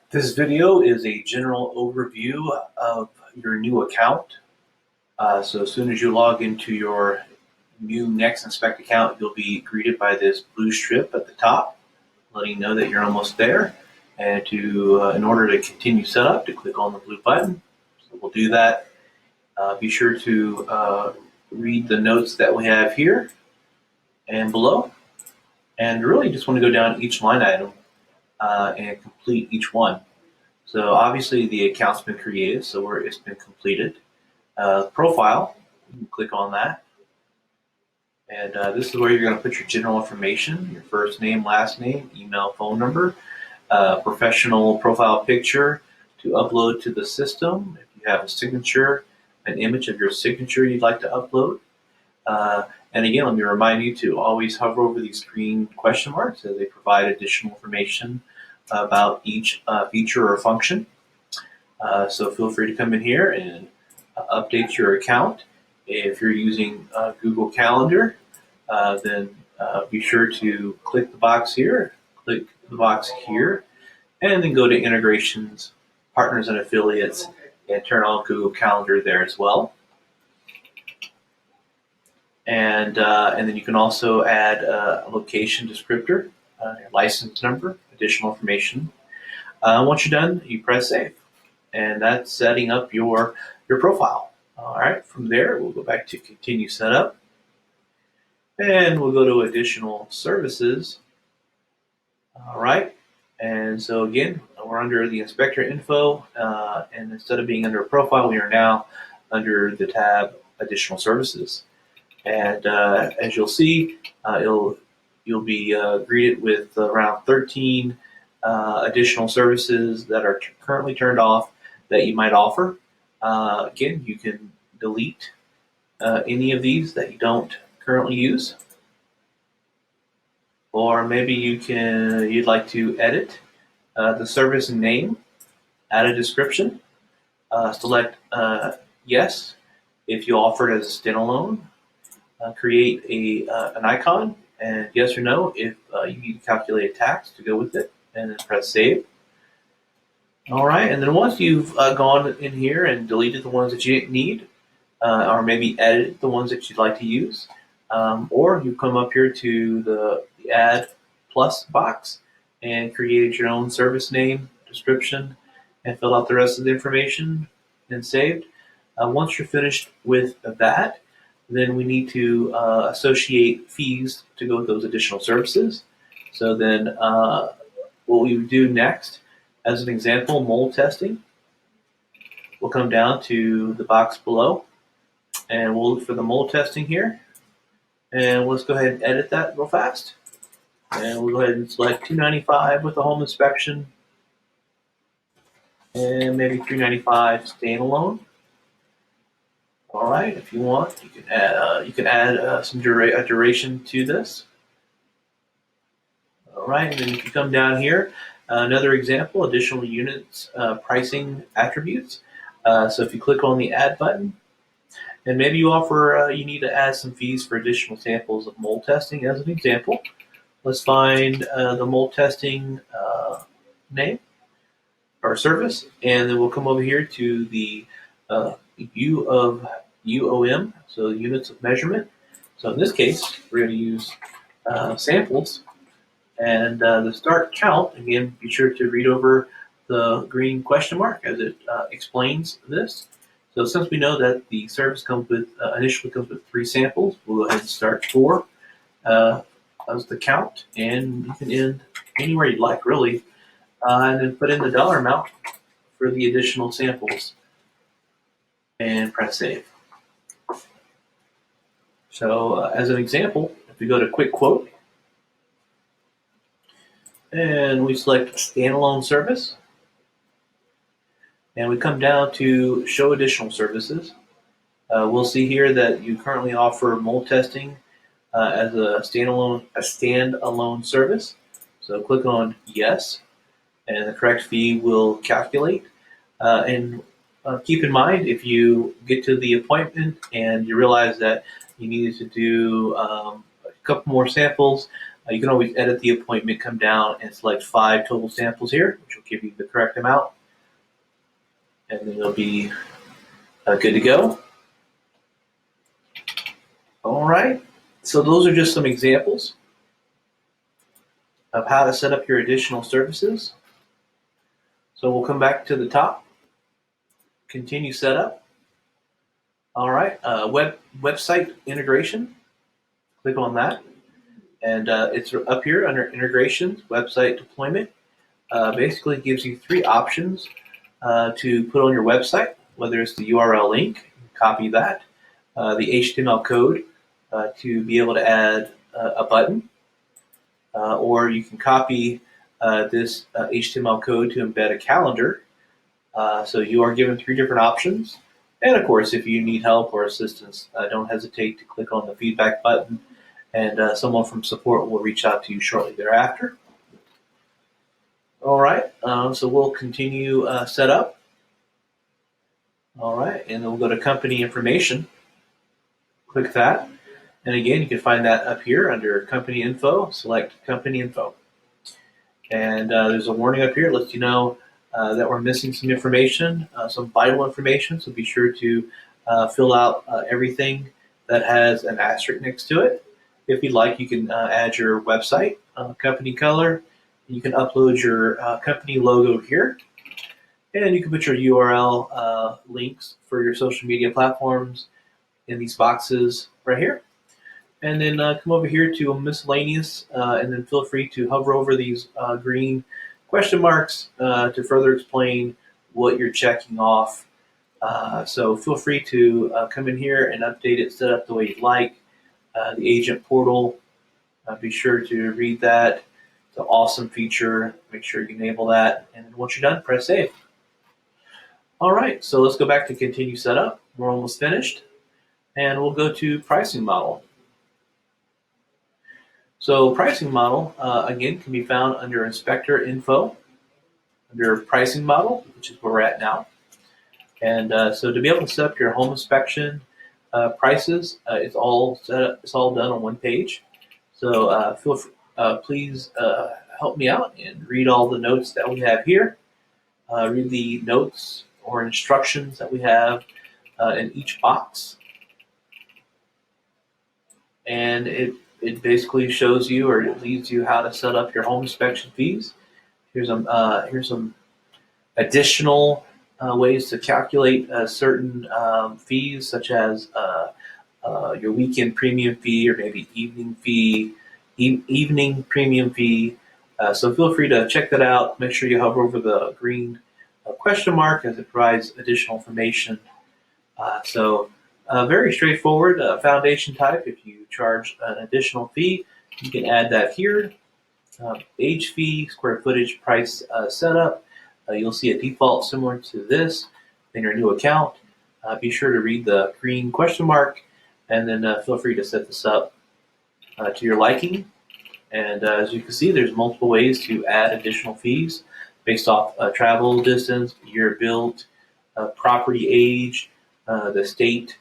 This video is a general overview of your new account. So as soon as you log into your new Nxt Inspekt account, you'll be greeted by this blue strip at the top, letting you know that you're almost there. And in order to continue setup, to click on the blue button. So we'll do that. Be sure to read the notes that we have here and below. And really just want to go down each line item and complete each one. So obviously the account's been created, so it's been completed. Profile, you can click on that. And this is where you're going to put your general information, your first name, last name, email, phone number, professional profile picture to upload to the system. If you have a signature, an image of your signature you'd like to upload. And again, let me remind you to always hover over these green question marks as they provide additional information about each feature or function. So feel free to come in here and update your account. If you're using Google Calendar, then be sure to click the box here, click the box here, and then go to Integrations, Partners and Affiliates, and turn on Google Calendar there as well. And then you can also add a location descriptor, license number, additional information. Once you're done, you press save, and that's setting up your profile. All right, from there, we'll go back to continue setup, and we'll go to additional services. All right, and so again, we're under the inspector info, and instead of being under a profile, we are now under the tab additional services. And as you'll see, you'll be greeted with around 13 additional services that are currently turned off that you might offer. Again, you can delete any of these that you don't currently use, or maybe you'd like to edit the service name, add a description, select yes if you offer it as a standalone. Create an icon, and yes or no if you need to calculate a tax to go with it, and then press save. All right, and then once you've gone in here and deleted the ones that you didn't need, or maybe edited the ones that you'd like to use, or you come up here to the Add Plus box and created your own service name, description, and filled out the rest of the information and saved. Once you're finished with that, then we need to associate fees to go with those additional services. So then what we would do next, as an example, mold testing. We'll come down to the box below, and we'll look for the mold testing here. And let's go ahead and edit that real fast. And we'll go ahead and select $295 with the home inspection, and maybe $395 standalone. All right, if you want, you can add some duration to this. All right, and then you can come down here. Another example, additional units pricing attributes. So if you click on the add button, and maybe you offer, you need to add some fees for additional samples of mold testing as an example. Let's find the mold testing name or service, and then we'll come over here to the U of UOM, so units of measurement. So in this case, we're going to use samples, and the start count, again, be sure to read over the green question mark as it explains this. So since we know that the service initially comes with 3 samples, we'll go ahead and start 4 as the count, and you can end anywhere you'd like, really, and then put in the dollar amount for the additional samples and press save. So as an example, if we go to quick quote and we select standalone service, and we come down to show additional services, we'll see here that you currently offer mold testing as a standalone service. So click on yes, and the correct fee will calculate. And keep in mind, if you get to the appointment and you realize that you needed to do a couple more samples, You can always edit the appointment, come down and select 5 total samples here, which will give you the correct amount. And then you'll be good to go. All right, so those are just some examples of how to set up your additional services. So we'll come back to the top, continue setup. All right, website integration, click on that. And it's up here under integrations, website deployment. Basically gives you 3 options to put on your website, whether it's the URL link, copy that, the HTML code to be able to add a button, or you can copy this HTML code to embed a calendar. So you are given 3 different options. And of course, if you need help or assistance, don't hesitate to click on the feedback button, and someone from support will reach out to you shortly thereafter. All right, so we'll continue setup. All right, and then we'll go to company information. Click that. And again, you can find that up here under company info, select company info. And there's a warning up here, it lets you know that we're missing some information, some vital information, so be sure to fill out everything that has an asterisk next to it. If you'd like, you can add your website, company color. You can upload your company logo here. And you can put your URL links for your social media platforms in these boxes right here. And then come over here to miscellaneous, and then feel free to hover over these green question marks to further explain what you're checking off. So feel free to come in here and update it, set up the way you'd like. The agent portal, be sure to read that. It's an awesome feature. Make sure you enable that. And once you're done, press save. All right, so let's go back to continue setup. We're almost finished. And we'll go to pricing model. So pricing model, again, can be found under inspector info, under pricing model, which is where we're at now. And so to be able to set up your home inspection prices, it's all set up, it's all done on one page. So please help me out and read all the notes that we have here. Read the notes or instructions that we have in each box. And it basically shows you, or it leads you, how to set up your home inspection fees. Here's some additional ways to calculate certain fees, such as your weekend premium fee, or maybe evening fee, evening premium fee. So feel free to check that out. Make sure you hover over the green question mark, as it provides additional information. Very straightforward foundation type. If you charge an additional fee, you can add that here. Age fee, square footage, price setup. You'll see a default similar to this in your new account. Be sure to read the green question mark, and then feel free to set this up to your liking. And as you can see, there's multiple ways to add additional fees based off travel distance, year built, property age, the state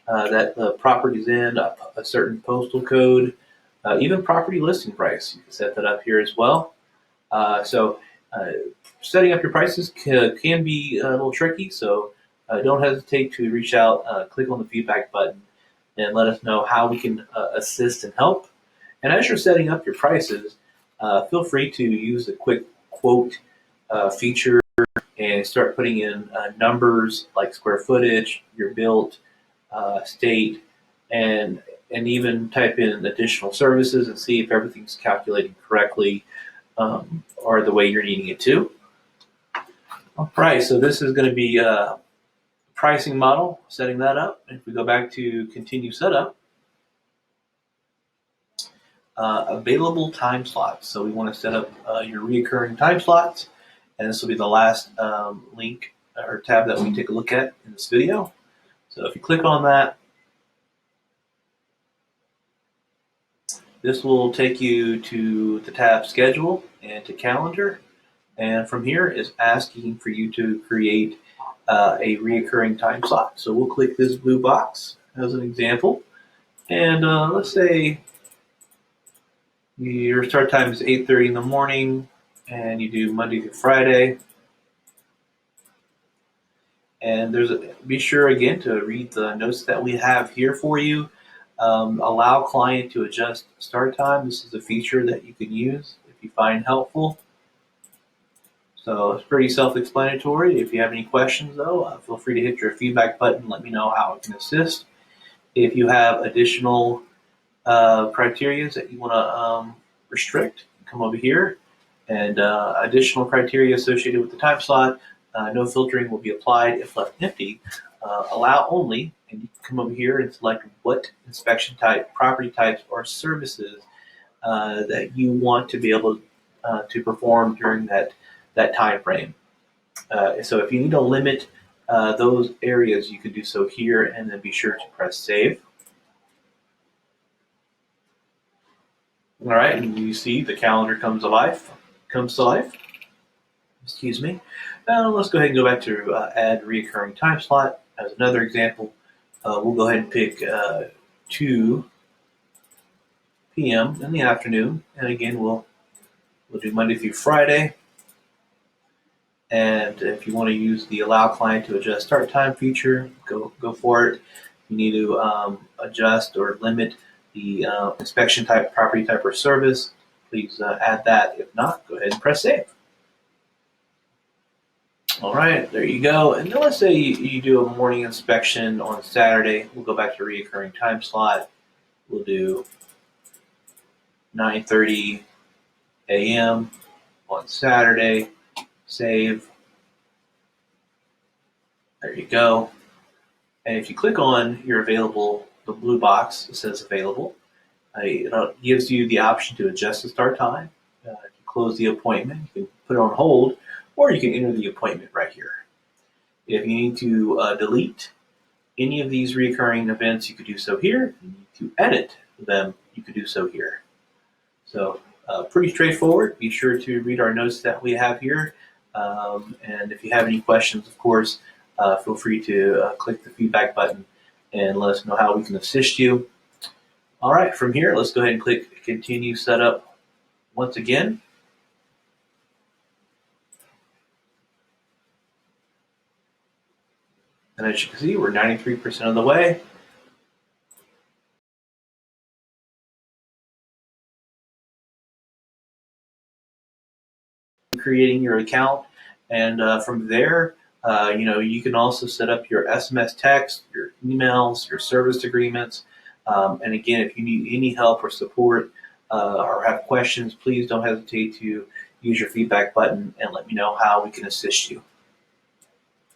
that the property's in, a certain postal code, even property listing price. You can set that up here as well. Setting up your prices can be a little tricky, so don't hesitate to reach out, click on the feedback button, and let us know how we can assist and help. And as you're setting up your prices, feel free to use the quick quote feature and start putting in numbers like square footage, year built, state, and even type in additional services and see if everything's calculating correctly or the way you're needing it to. All right, so this is going to be a pricing model, setting that up. If we go back to continue setup, available time slots. So we want to set up your reoccurring time slots, and this will be the last link or tab that we take a look at in this video. So if you click on that, this will take you to the tab schedule and to calendar. And from here is asking for you to create a reoccurring time slot. So we'll click this blue box as an example. And let's say Your start time is 8:30 in the morning, and you do Monday through Friday. And be sure again to read the notes that we have here for you. Allow client to adjust start time. This is a feature that you can use if you find helpful. So it's pretty self-explanatory. If you have any questions, though, feel free to hit your feedback button. Let me know how I can assist. If you have additional criteria that you want to restrict, come over here. And additional criteria associated with the time slot, no filtering will be applied if left empty. Allow only, and you can come over here and select what inspection type, property types, or services that you want to be able to perform during that time frame. So if you need to limit those areas, you can do so here, and then be sure to press save. All right, and you see the calendar comes to life. Excuse me. Now let's go ahead and go back to add reoccurring time slot. As another example, we'll go ahead and pick 2 p.m. in the afternoon, and again we'll do Monday through Friday. And if you want to use the allow client to adjust start time feature, go for it. If you need to adjust or limit the inspection type, property type, or service, please add that. If not, go ahead and press save. All right, there you go. And then let's say you do a morning inspection on Saturday. We'll go back to reoccurring time slot. We'll do 9:30 a.m. on Saturday. Save. There you go. And if you click on your available, the blue box that says available, it gives you the option to adjust the start time, to close the appointment. You can put it on hold, or you can enter the appointment right here. If you need to delete any of these recurring events, you could do so here. If you need to edit them, you could do so here. So pretty straightforward. Be sure to read our notes that we have here. And if you have any questions, of course, feel free to click the feedback button and let us know how we can assist you. All right, from here, let's go ahead and click Continue Setup once again. And as you can see, we're 93% of the way. Creating your account, and from there, you can also set up your SMS text, your emails, your service agreements. And again, if you need any help or support or have questions, please don't hesitate to use your feedback button and let me know how we can assist you.